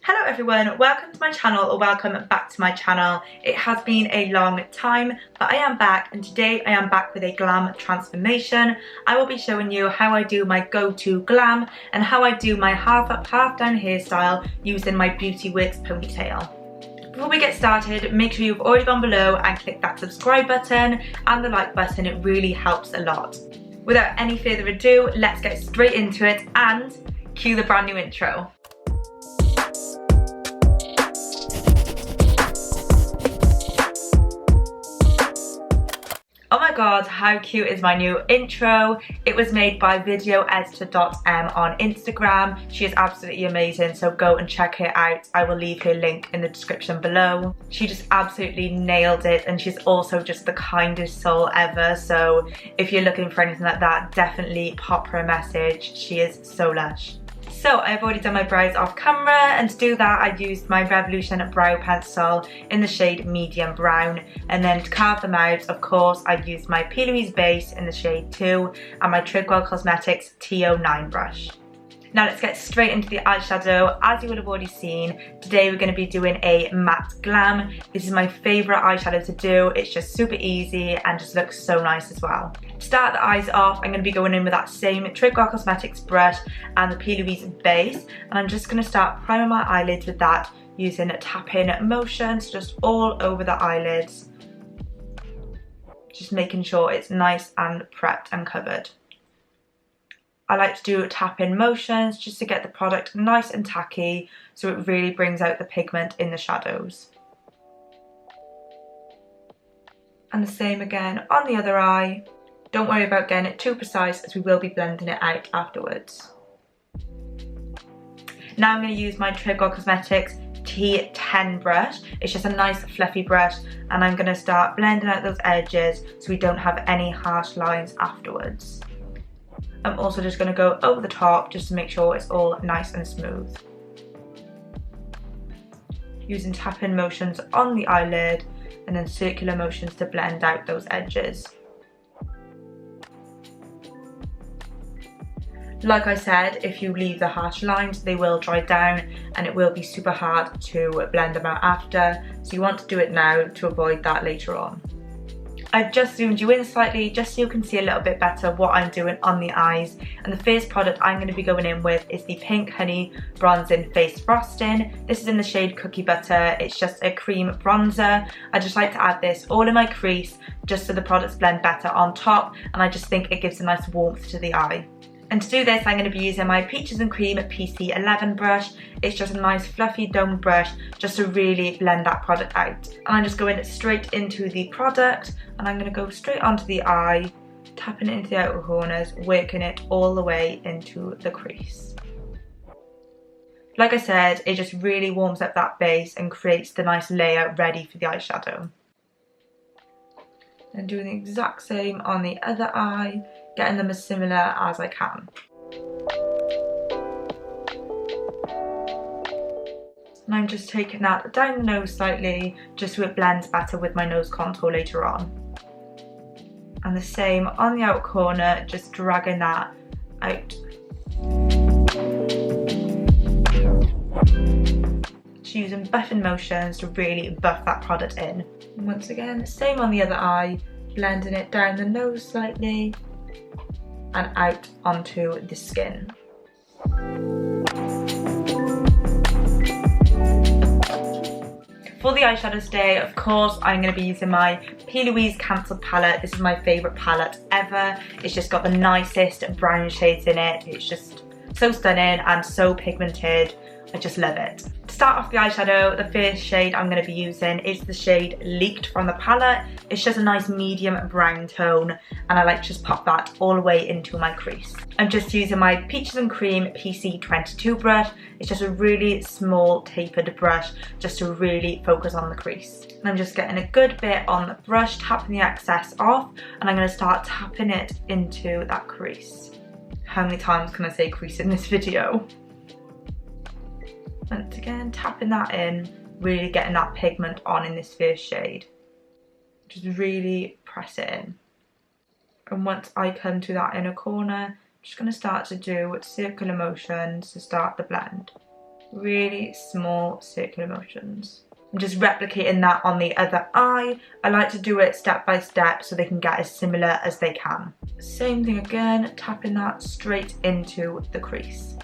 Hello everyone, welcome to my channel or welcome back to my channel. It has been a long time, but I am back, and today I am back with a glam transformation. I will be showing you how I do my go-to glam and how I do my half up, half down hairstyle using my Beauty Works ponytail. Before we get started, make sure you've already gone below and click that subscribe button and the like button. It really helps a lot. Without any further ado, let's get straight into it and cue the brand new intro. Oh my god, how cute is my new intro? It was made by videoeditor.m on Instagram. She is absolutely amazing, so go and check her out. I will leave her link in the description below. She just absolutely nailed it, and she's also just the kindest soul ever, so if you're looking for anything like that, definitely pop her a message. She is so lush. So I've already done my brows off camera, and to do that I used my Revolution Eyebrow Pencil in the shade medium brown, and then to carve them out, of course, I've used my Plouise base in the shade 2 and my Trigwell Cosmetics T09 brush. Now let's get straight into the eyeshadow. As you will have already seen, today we're going to be doing a matte glam. This is my favourite eyeshadow to do. It's just super easy and just looks so nice as well. To start the eyes off, I'm going to be going in with that same Trigwell Cosmetics brush and the Plouise base, and I'm just going to start priming my eyelids with that using tap-in motions just all over the eyelids, just making sure it's nice and prepped and covered. I like to do tap-in motions just to get the product nice and tacky, so it really brings out the pigment in the shadows. And the same again on the other eye. Don't worry about getting it too precise, as we will be blending it out afterwards. Now I'm going to use my Trigwell Cosmetics T10 brush. It's just a nice fluffy brush, and I'm going to start blending out those edges so we don't have any harsh lines afterwards. I'm also just going to go over the top just to make sure it's all nice and smooth. Using tap-in motions on the eyelid and then circular motions to blend out those edges. Like I said, if you leave the harsh lines, they will dry down and it will be super hard to blend them out after, so you want to do it now to avoid that later on. I've just zoomed you in slightly just so you can see a little bit better what I'm doing on the eyes, and the first product I'm going to be going in with is the Pink Honey Bronzing Face Frosting. This is in the shade Cookie Butter. It's just a cream bronzer. I just like to add this all in my crease just so the products blend better on top, and I just think it gives a nice warmth to the eye. And to do this, I'm going to be using my Peaches and Cream PC11 brush. It's just a nice fluffy domed brush just to really blend that product out. And I'm just going straight into the product, and I'm going to go straight onto the eye, tapping it into the outer corners, working it all the way into the crease. Like I said, it just really warms up that base and creates the nice layer ready for the eyeshadow. And doing the exact same on the other eye, getting them as similar as I can. And I'm just taking that down the nose slightly just so it blends better with my nose contour later on. And the same on the outer corner, just dragging that out. Just using buffing motions to really buff that product in. And once again, same on the other eye, blending it down the nose slightly and out onto the skin. For the eyeshadows today, of course, I'm going to be using my Plouise Cancelled palette. This is my favourite palette ever. It's just got the nicest brown shades in it. It's just so stunning and so pigmented. I just love it. To start off the eyeshadow, the first shade I'm going to be using is the shade Leaked from the palette. It's just a nice medium brown tone, and I like to just pop that all the way into my crease. I'm just using my Peaches and Cream PC22 brush. It's just a really small tapered brush just to really focus on the crease. And I'm just getting a good bit on the brush, tapping the excess off, and I'm going to start tapping it into that crease. How many times can I say crease in this video? Once again, tapping that in, really getting that pigment on in this first shade. Just really press it in. And once I come to that inner corner, I'm just going to start to do circular motions to start the blend. Really small circular motions. I'm just replicating that on the other eye. I like to do it step by step so they can get as similar as they can. Same thing again, tapping that straight into the crease.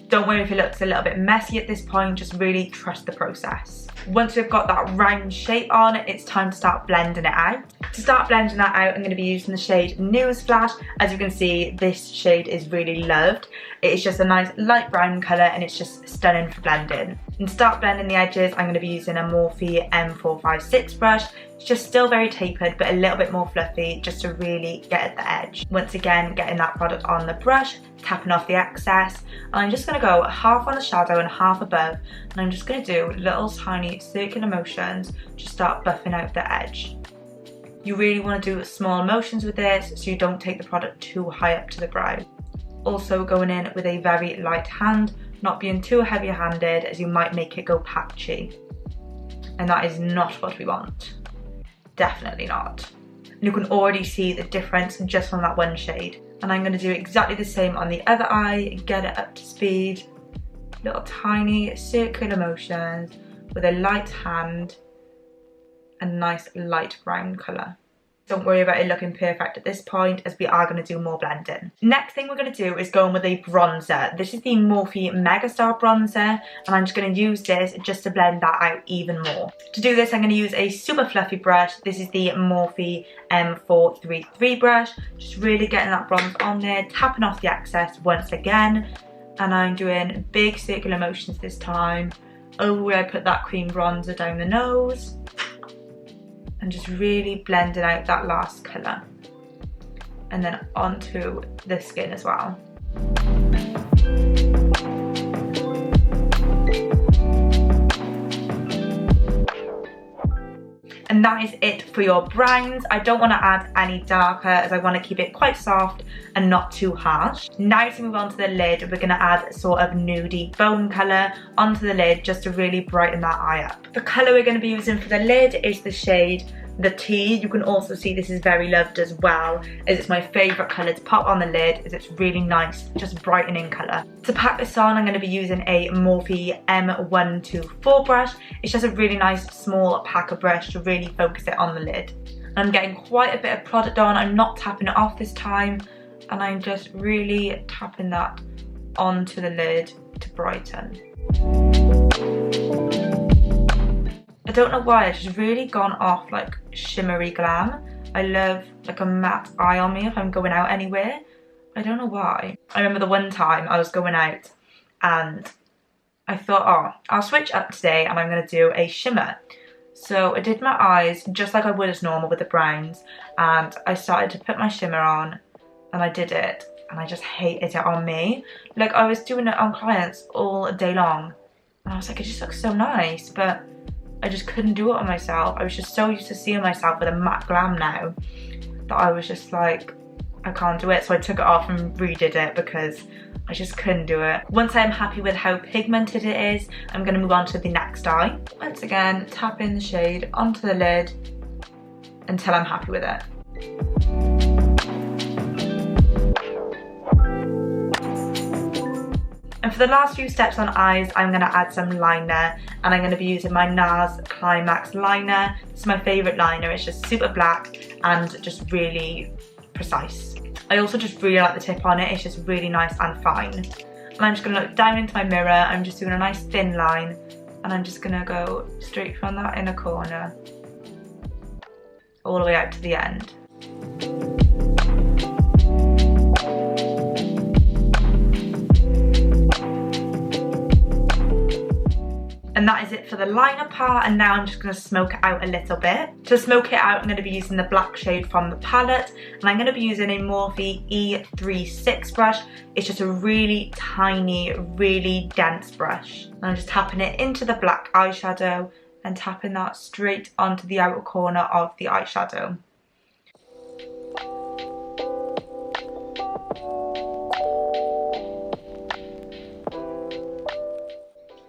Don't worry if it looks a little bit messy at this point, just really trust the process. Once we've got that round shape on, it's time to start blending it out. To start blending that out, I'm going to be using the shade Newsflash. As you can see, this shade is really loved. It's just a nice light brown colour and it's just stunning for blending. And to start blending the edges, I'm going to be using a Morphe M456 brush. It's just still very tapered but a little bit more fluffy just to really get at the edge. Once again, getting that product on the brush, tapping off the excess, and I'm just going to go half on the shadow and half above, and I'm just going to do little tiny circular motions to start buffing out the edge. You really want to do small motions with this so you don't take the product too high up to the brow. Also going in with a very light hand, not being too heavy handed as you might make it go patchy. And that is not what we want. Definitely not. And you can already see the difference just from that one shade. And I'm going to do exactly the same on the other eye, get it up to speed. Little tiny circular motions with a light hand and nice light brown colour. Don't worry about it looking perfect at this point as we are going to do more blending. Next thing we're going to do is go in with a bronzer. This is the Morphe Megastar bronzer and I'm just going to use this just to blend that out even more. To do this I'm going to use a super fluffy brush. This is the Morphe M433 brush. Just really getting that bronze on there, tapping off the excess once again. And I'm doing big circular motions this time over where I put that cream bronzer down the nose. And just really blending out that last colour. And then onto the skin as well. And that is it for your browns. I don't want to add any darker as I want to keep it quite soft and not too harsh. Now to move on to the lid, we're going to add sort of nudie bone colour onto the lid just to really brighten that eye up. The colour we're going to be using for the lid is the shade The Tea. You can also see this is very loved as well, as it's my favourite colour to pop on the lid, as it's really nice, just brightening colour. To pack this on, I'm going to be using a Morphe M124 brush. It's just a really nice small packer brush to really focus it on the lid. And I'm getting quite a bit of product on. I'm not tapping it off this time, and I'm just really tapping that onto the lid to brighten. I don't know why, it's just really gone off like shimmery glam. I love like a matte eye on me if I'm going out anywhere. I don't know why. I remember the one time I was going out and I thought, oh, I'll switch up today and I'm going to do a shimmer. So I did my eyes just like I would as normal with the browns, and I started to put my shimmer on and I did it and I just hated it on me. Like I was doing it on clients all day long and I was like, it just looks so nice, but I just couldn't do it on myself. I was just so used to seeing myself with a matte glam now that I was just like, I can't do it. So I took it off and redid it because I just couldn't do it. Once I'm happy with how pigmented it is, I'm going to move on to the next eye. Once again, tapping the shade onto the lid until I'm happy with it. And for the last few steps on eyes, I'm going to add some liner, and I'm going to be using my Nars Climax liner. This is my favourite liner. It's just super black and just really precise. I also just really like the tip on it. It's just really nice and fine. And I'm just going to look down into my mirror. I'm just doing a nice thin line, and I'm just going to go straight from that inner corner all the way out to the end. And that is it for the liner part, and now I'm just going to smoke it out a little bit. To smoke it out, I'm going to be using the black shade from the palette, and I'm going to be using a Morphe E36 brush. It's just a really tiny, really dense brush. And I'm just tapping it into the black eyeshadow and tapping that straight onto the outer corner of the eyeshadow.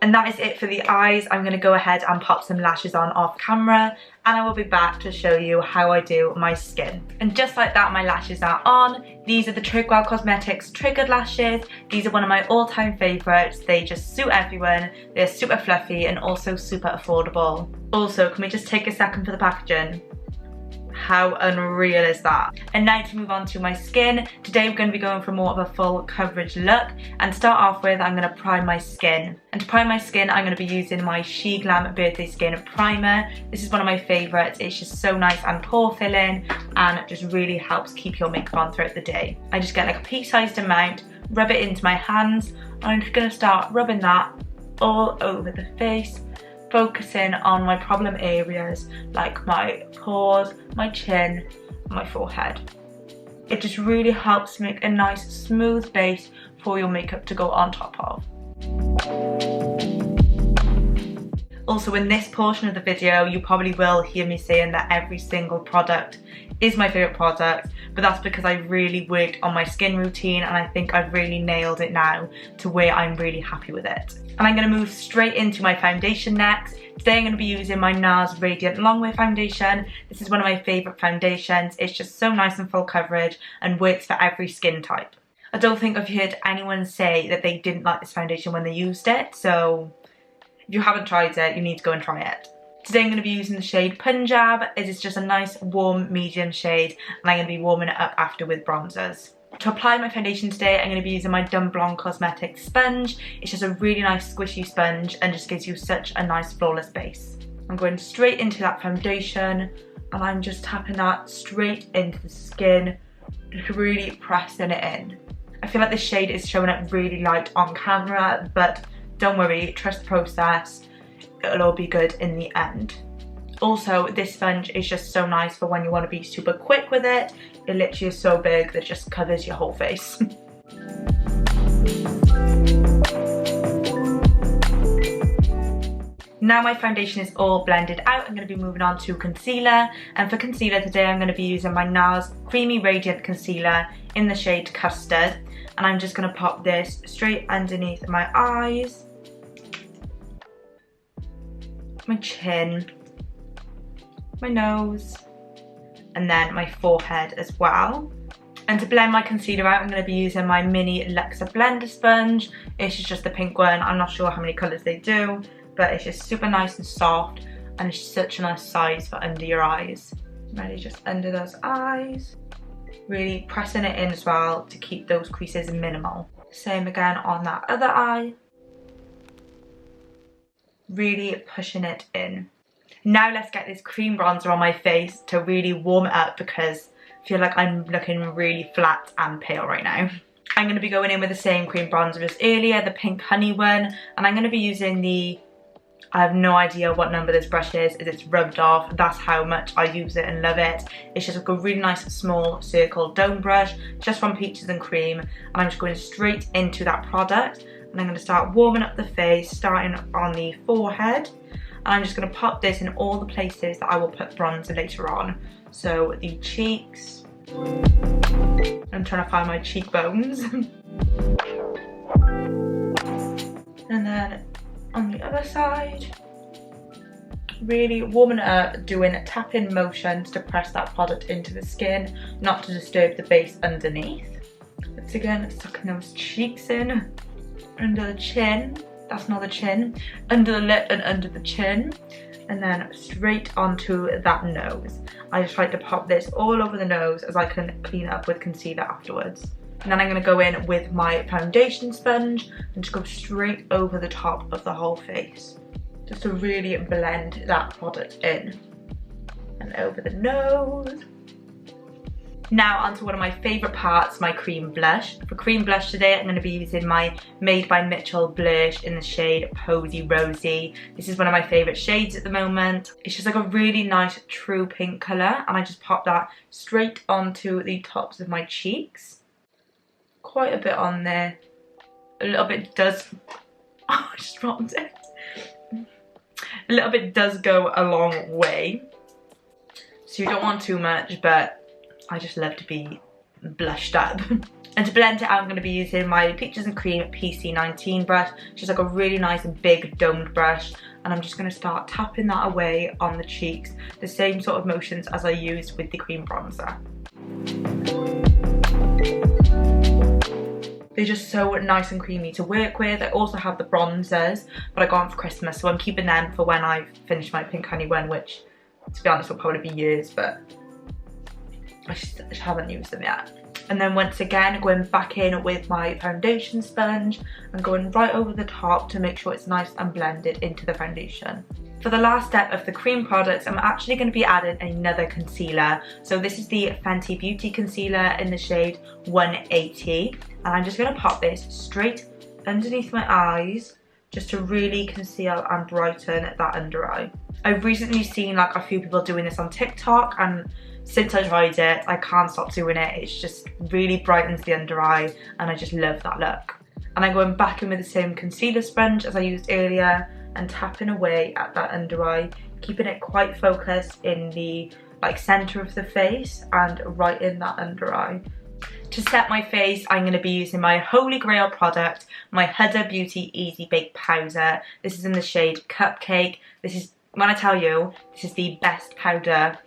And And that is it for the eyes. I'm going to go ahead and pop some lashes on off camera, and I will be back to show you how I do my skin. And just like that, my lashes are on. These are the Trigwell Cosmetics Triggered lashes. These are one of my all-time favourites. They just suit everyone. They're super fluffy and also super affordable. Also, can we just take a second for the packaging? How unreal is that? And now to move on to my skin. Today we're going to be going for more of a full coverage look, and to start off with, I'm going to prime my skin. And to prime my skin, I'm going to be using my Sheglam Birthday Skin Primer. This is one of my favourites. It's just so nice and pore filling, and it just really helps keep your makeup on throughout the day. I just get like a pea-sized amount, rub it into my hands, and I'm just going to start rubbing that all over the face, focusing on my problem areas like my pores, my chin, and my forehead. It just really helps make a nice smooth base for your makeup to go on top of. Also, in this portion of the video, you probably will hear me saying that every single product is my favourite product, but that's because I really worked on my skin routine, and I think I've really nailed it now to where I'm really happy with it. And I'm going to move straight into my foundation next. Today I'm going to be using my Nars Radiant Longwear foundation. This is one of my favourite foundations. It's just so nice and full coverage and works for every skin type. I don't think I've heard anyone say that they didn't like this foundation when they used it, so if you haven't tried it, you need to go and try it. Today I'm going to be using the shade Punjab. It is just a nice warm medium shade, and I'm going to be warming it up after with bronzers. To apply my foundation today, I'm going to be using my Trigwell Cosmetics sponge. It's just a really nice squishy sponge and just gives you such a nice flawless base. I'm going straight into that foundation, and I'm just tapping that straight into the skin, just really pressing it in. I feel like this shade is showing up really light on camera, but don't worry, trust the process. It'll all be good in the end. Also, this sponge is just so nice for when you want to be super quick with it. It literally is so big that it just covers your whole face. Now my foundation is all blended out, I'm going to be moving on to concealer. And for concealer today, I'm going to be using my Nars Creamy Radiant Concealer in the shade Custard. And I'm just going to pop this straight underneath my eyes, my chin, my nose, and then my forehead as well. And to blend my concealer out, I'm going to be using my mini Luxer blender sponge. It's just the pink one. I'm not sure how many colours they do, but it's just super nice and soft, and it's such a nice size for under your eyes. Really just under those eyes. Really pressing it in as well to keep those creases minimal. Same again on that other eye. Really pushing it in. Now let's get this cream bronzer on my face to really warm it up, because I feel like I'm looking really flat and pale right now. I'm going to be going in with the same cream bronzer as earlier, the pink honey one, and I'm going to be using the, I have no idea what number this brush is, it's rubbed off. That's how much I use it and love it. It's just like a really nice small circle dome brush, just from Peaches and Cream, and I'm just going straight into that product, and I'm going to start warming up the face, starting on the forehead. And I'm just going to pop this in all the places that I will put bronzer later on. So the cheeks, I'm trying to find my cheekbones. And then on the other side, really warming it up, doing tapping motions to press that product into the skin, not to disturb the base underneath. Once again, sucking those cheeks in, under the chin. That's not the chin, under the lip and under the chin, and then straight onto that nose. I just like to pop this all over the nose as I can clean up with concealer afterwards. And then I'm going to go in with my foundation sponge and just go straight over the top of the whole face, just to really blend that product in. And over the nose. Now onto one of my favourite parts, my cream blush. For cream blush today, I'm going to be using my Made by Mitchell Blursh in the shade Posey Rosey. This is one of my favourite shades at the moment. It's just like a really nice true pink colour, and I just pop that straight onto the tops of my cheeks. Quite a bit on there. A little bit does... Oh, I just dropped it. A little bit does go a long way. So you don't want too much, but I just love to be blushed up. And to blend it out, I'm going to be using my Peaches and Cream PC19 brush. It's just like a really nice and big domed brush. And I'm just going to start tapping that away on the cheeks. The same sort of motions as I used with the cream bronzer. They're just so nice and creamy to work with. I also have the bronzers, but I got them for Christmas, so I'm keeping them for when I finish my Pink Honey one, which, to be honest, will probably be years, but I just haven't used them yet. And then once again, going back in with my foundation sponge and going right over the top to make sure it's nice and blended into the foundation. For the last step of the cream products, I'm actually going to be adding another concealer. So this is the Fenty Beauty concealer in the shade 180. And I'm just going to pop this straight underneath my eyes just to really conceal and brighten that under eye. I've recently seen like a few people doing this on TikTok, and since I tried it, I can't stop doing it. It's just really brightens the under eye and I just love that look. And I'm going back in with the same concealer sponge as I used earlier and tapping away at that under eye, keeping it quite focused in the like center of the face and right in that under eye. To set my face, I'm going to be using my holy grail product, my Huda Beauty Easy Bake powder. This is in the shade Cupcake. This is, when I tell you, this is the best powder.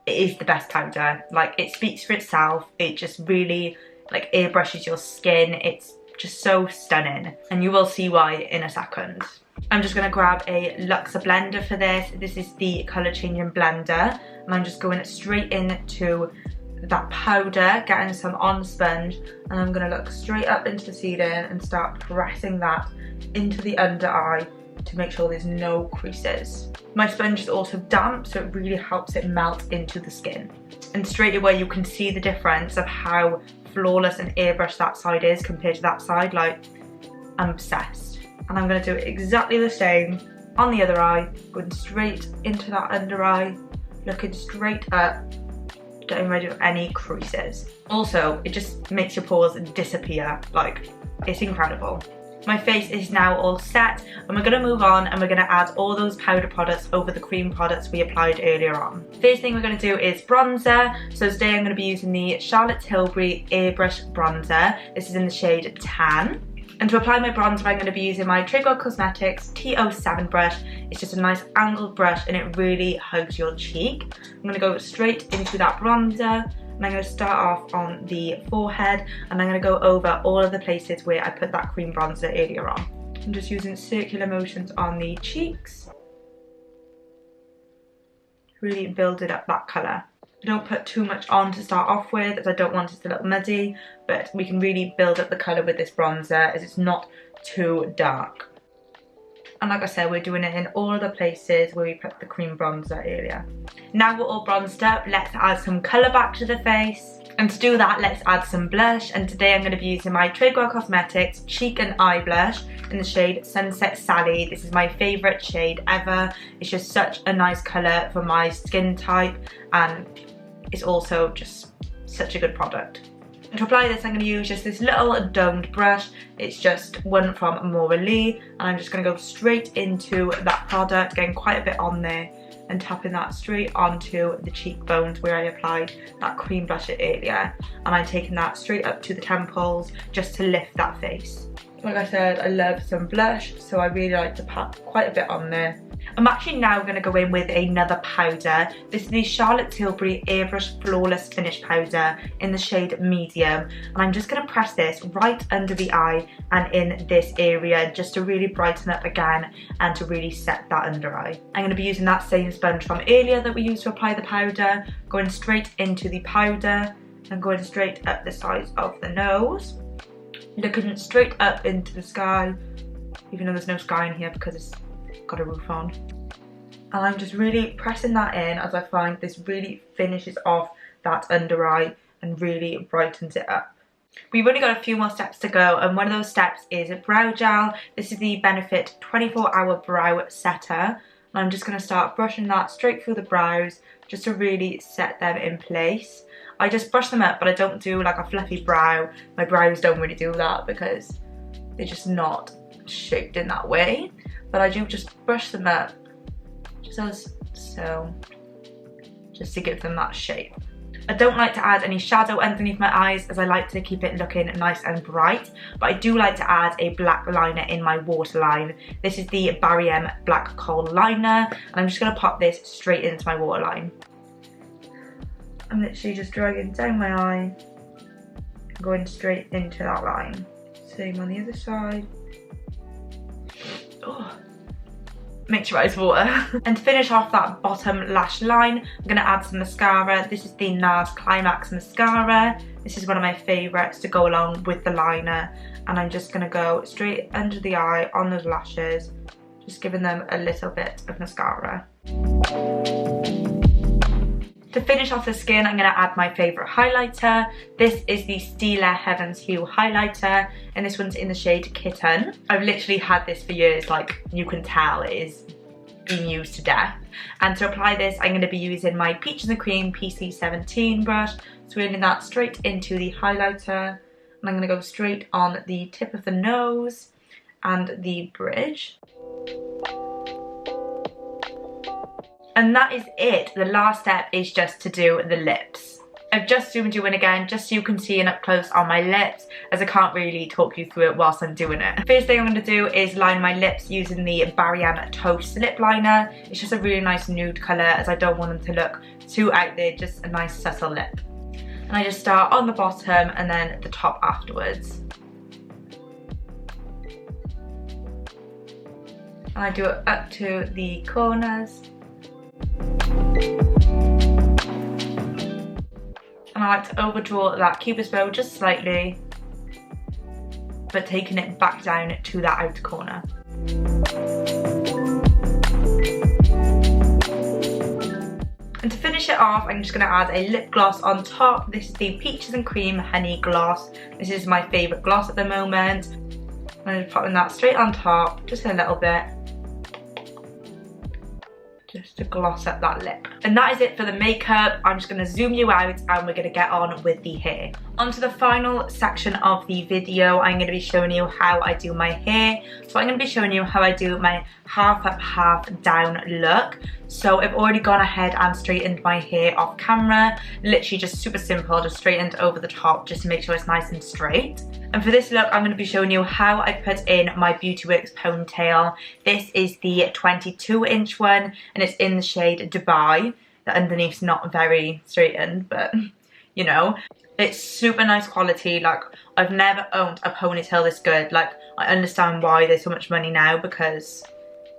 It is the best powder. Like, it speaks for itself. It just really like airbrushes your skin. It's just so stunning, and you will see why in a second. I'm just going to grab a Luxer blender for this. This is the colour changing blender, and I'm just going straight into that powder, getting some on sponge, and I'm going to look straight up into the ceiling and start pressing that into the under eye to make sure there's no creases. My sponge is also damp, so it really helps it melt into the skin. And straight away you can see the difference of how flawless and airbrushed that side is compared to that side. Like, I'm obsessed. And I'm going to do exactly the same on the other eye, going straight into that under eye, looking straight up, getting rid of any creases. Also, it just makes your pores disappear. Like, it's incredible. My face is now all set, and we're going to move on and we're going to add all those powder products over the cream products we applied earlier on. First thing we're going to do is bronzer. So today I'm going to be using the Charlotte Tilbury Airbrush bronzer. This is in the shade Tan. And to apply my bronzer, I'm going to be using my Trigwell Cosmetics T07 brush. It's just a nice angled brush and it really hugs your cheek. I'm going to go straight into that bronzer. And I'm going to start off on the forehead, and I'm going to go over all of the places where I put that cream bronzer earlier on. I'm just using circular motions on the cheeks. Really building up that colour. I don't put too much on to start off with, as I don't want it to look muddy, but we can really build up the colour with this bronzer as it's not too dark. And like I said, we're doing it in all of the places where we put the cream bronzer earlier. Now we're all bronzed up, let's add some colour back to the face. And to do that, let's add some blush. And today I'm going to be using my Trigwell Cosmetics Cheek and Eye blush in the shade Sunset Sally. This is my favourite shade ever. It's just such a nice colour for my skin type, and it's also just such a good product. And to apply this, I'm going to use just this little domed brush. It's just one from Morphe, and I'm just going to go straight into that product, getting quite a bit on there and tapping that straight onto the cheekbones where I applied that cream blusher earlier. And I'm taking that straight up to the temples just to lift that face. Like I said, I love some blush, so I really like to pat quite a bit on there. I'm actually now going to go in with another powder. This is the Charlotte Tilbury Airbrush Flawless Finish Powder in the shade Medium. And I'm just going to press this right under the eye and in this area just to really brighten up again and to really set that under eye. I'm going to be using that same sponge from earlier that we used to apply the powder, going straight into the powder and going straight up the sides of the nose. Looking straight up into the sky, even though there's no sky in here because it's got a roof on. And I'm just really pressing that in as I find this really finishes off that under eye and really brightens it up. We've only got a few more steps to go, and one of those steps is a brow gel. This is the Benefit 24-Hour Brow Setter. And I'm just going to start brushing that straight through the brows just to really set them in place. I just brush them up, but I don't do like a fluffy brow. My brows don't really do that because they're just not shaped in that way. But I do just brush them up, just as so, just to give them that shape. I don't like to add any shadow underneath my eyes as I like to keep it looking nice and bright, but I do like to add a black liner in my waterline. This is the Barry M Black Coal Liner, and I'm just going to pop this straight into my waterline. I'm literally just dragging down my eye, going straight into that line. Same on the other side. Oh. Makes your eyes water. And to finish off that bottom lash line, I'm going to add some mascara. This is the Nars Climax mascara. This is one of my favourites to go along with the liner. And I'm just going to go straight under the eye on those lashes, just giving them a little bit of mascara. To finish off the skin, I'm going to add my favourite highlighter. This is the Stila Heaven's Hue highlighter, and this one's in the shade Kitten. I've literally had this for years, like you can tell it is being used to death. And to apply this, I'm going to be using my Peaches and Cream PC17 brush, swirling that straight into the highlighter. And I'm going to go straight on the tip of the nose and the bridge. And that is it. The last step is just to do the lips. I've just zoomed you in again just so you can see an up close on my lips, as I can't really talk you through it whilst I'm doing it. First thing I'm going to do is line my lips using the Barry M Toast Lip Liner. It's just a really nice nude colour, as I don't want them to look too out there, just a nice subtle lip. And I just start on the bottom and then the top afterwards. And I do it up to the corners. And I like to overdraw that cupid's bow just slightly, but taking it back down to that outer corner. And to finish it off, I'm just going to add a lip gloss on top. This is the Peaches and Cream Honey Gloss. This is my favourite gloss at the moment. I'm just popping that straight on top, just a little bit, just to gloss up that lip. And that is it for the makeup. I'm just going to zoom you out and we're going to get on with the hair. On to the final section of the video, I'm going to be showing you how I do my hair. So I'm going to be showing you how I do my half up, half down look. So I've already gone ahead and straightened my hair off camera. Literally just super simple, just straightened over the top just to make sure it's nice and straight. And for this look, I'm going to be showing you how I put in my Beauty Works ponytail. This is the 22-inch one, and it's in the shade Dubai. The underneath's not very straightened, but you know. It's super nice quality. Like, I've never owned a ponytail this good. Like, I understand why there's so much money now, because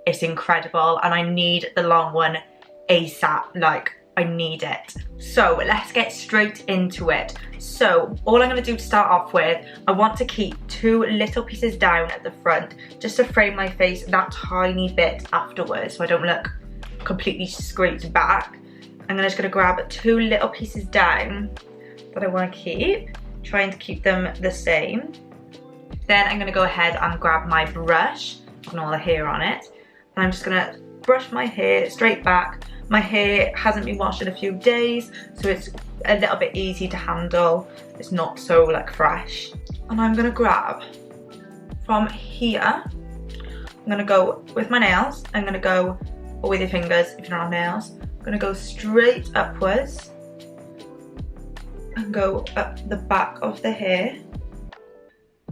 it's incredible, and I need the long one ASAP. Like, I need it. So let's get straight into it. So all I'm going to do to start off with, I want to keep 2 little pieces down at the front just to frame my face that tiny bit afterwards so I don't look completely scraped back. I'm just going to grab 2 little pieces down that I want to keep, trying to keep them the same. Then I'm going to go ahead and grab my brush and all the hair on it, and I'm just going to brush my hair straight back. My hair hasn't been washed in a few days, so it's a little bit easy to handle. It's not so like fresh. And I'm gonna grab from here, I'm gonna go with my nails, I'm gonna go, or with your fingers if you don't have nails, I'm gonna go straight upwards and go up the back of the hair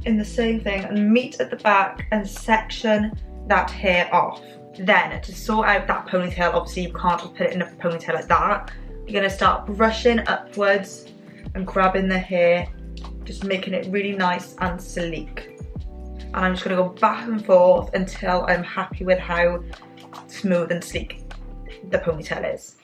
in the same thing, and meet at the back and section that hair off. Then to sort out that ponytail, obviously you can't just put it in a ponytail like that. You're going to start brushing upwards and grabbing the hair, just making it really nice and sleek. And I'm just going to go back and forth until I'm happy with how smooth and sleek the ponytail is.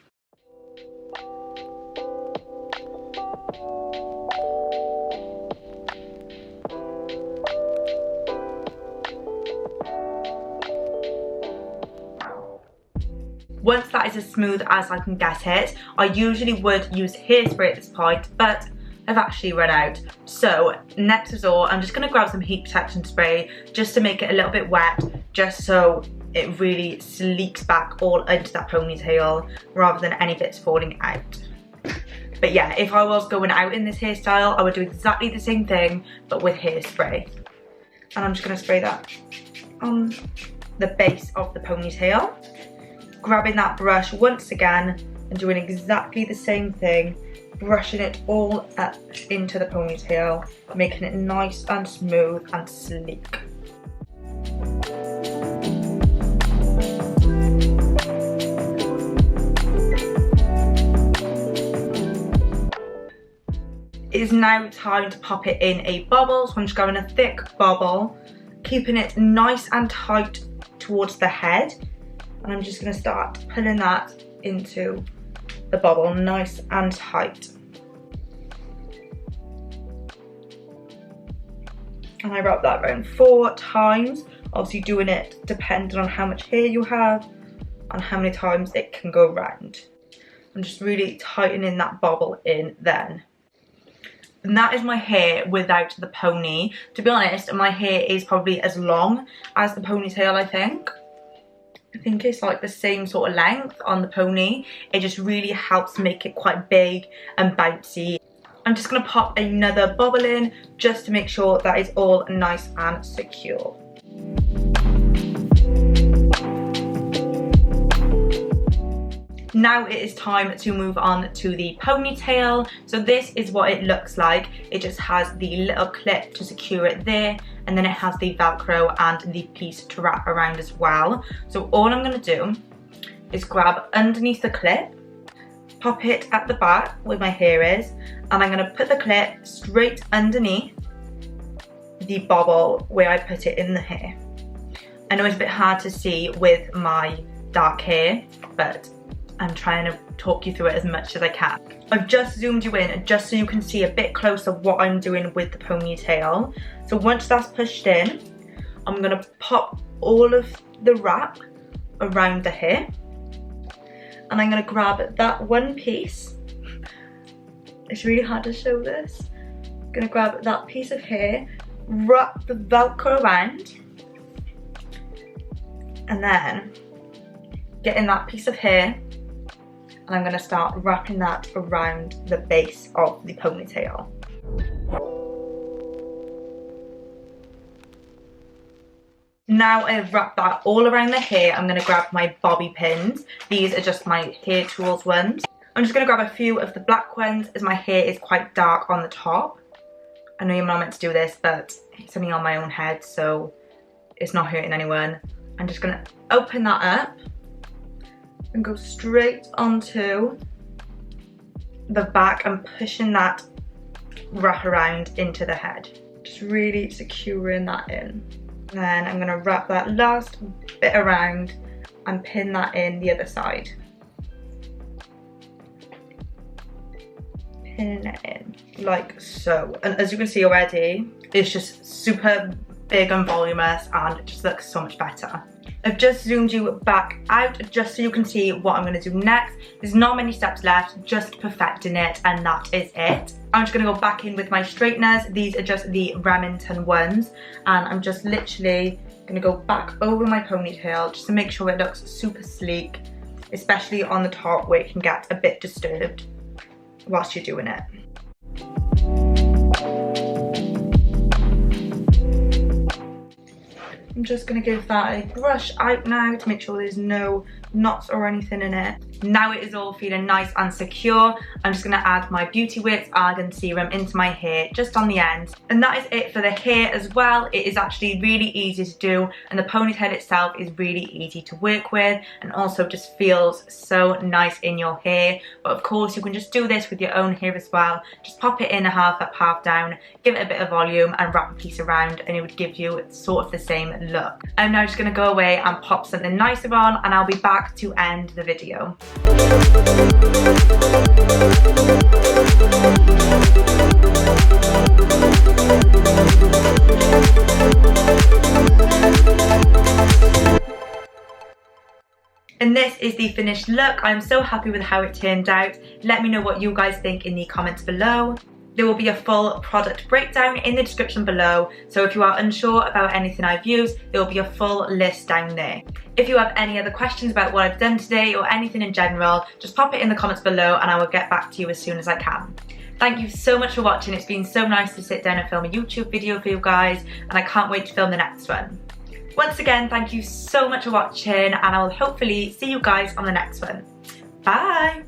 Once that is as smooth as I can get it, I usually would use hairspray at this point, but I've actually run out. So next resort, I'm just going to grab some heat protection spray just to make it a little bit wet, just so it really sleeks back all into that ponytail rather than any bits falling out. But yeah, if I was going out in this hairstyle, I would do exactly the same thing, but with hairspray. And I'm just going to spray that on the base of the ponytail. Grabbing that brush once again and doing exactly the same thing brushing it all up into the ponytail, making it nice and smooth and sleek. It is now time to pop it in a bobble, so I'm just going a thick bobble, keeping it nice and tight towards the head, and I'm just going to start pulling that into the bobble nice and tight. And I wrap that around 4 times, obviously doing it depending on how much hair you have and how many times it can go round. I'm just really tightening that bobble in then. And that is my hair without the pony. To be honest, my hair is probably as long as the ponytail, I think. I think it's like the same sort of length on the pony. It just really helps make it quite big and bouncy. I'm just going to pop another bobble in just to make sure that it's all nice and secure. Now it is time to move on to the ponytail. So this is what it looks like. It just has the little clip to secure it there, and then it has the Velcro and the piece to wrap around as well. So all I'm going to do is grab underneath the clip, pop it at the back where my hair is, and I'm going to put the clip straight underneath the bobble where I put it in the hair. I know it's a bit hard to see with my dark hair, but I'm trying to talk you through it as much as I can. I've just zoomed you in just so you can see a bit closer what I'm doing with the ponytail. So once that's pushed in, I'm going to pop all of the wrap around the hair. And I'm going to grab that one piece. It's really hard to show this. I'm going to grab that piece of hair, wrap the Velcro around, and then get in that piece of hair, and I'm going to start wrapping that around the base of the ponytail. Now I've wrapped that all around the hair, I'm going to grab my bobby pins. These are just my hair tools ones. I'm just going to grab a few of the black ones as my hair is quite dark on the top. I know you're not meant to do this, but it's only on my own head, so it's not hurting anyone. I'm just going to open that up and go straight onto the back and pushing that wrap around into the head. Just really securing that in. Then I'm going to wrap that last bit around and pin that in the other side. Pin it in like so. And as you can see already, it's just super big and voluminous and it just looks so much better. I've just zoomed you back out just so you can see what I'm going to do next. There's not many steps left, just perfecting it, and that is it. I'm just going to go back in with my straighteners. These are just the Remington ones, and I'm just literally going to go back over my ponytail just to make sure it looks super sleek, especially on the top where it can get a bit disturbed whilst you're doing it. I'm just going to give that a brush out now to make sure there's no knots or anything in it. Now it is all feeling nice and secure, I'm just going to add my Beauty Works Argan Serum into my hair just on the end. And that is it for the hair as well. It is actually really easy to do, and the ponytail itself is really easy to work with and also just feels so nice in your hair. But of course you can just do this with your own hair as well. Just pop it in a half up, half down, give it a bit of volume and wrap a piece around, and it would give you sort of the same look. I'm now just going to go away and pop something nicer on, and I'll be back to end the video. And this is the finished look. I'm so happy with how it turned out. Let me know what you guys think in the comments below. There will be a full product breakdown in the description below, so if you are unsure about anything I've used, there will be a full list down there. If you have any other questions about what I've done today or anything in general, just pop it in the comments below and I will get back to you as soon as I can. Thank you so much for watching. It's been so nice to sit down and film a YouTube video for you guys, and I can't wait to film the next one. Once again, thank you so much for watching, and I will hopefully see you guys on the next one. Bye!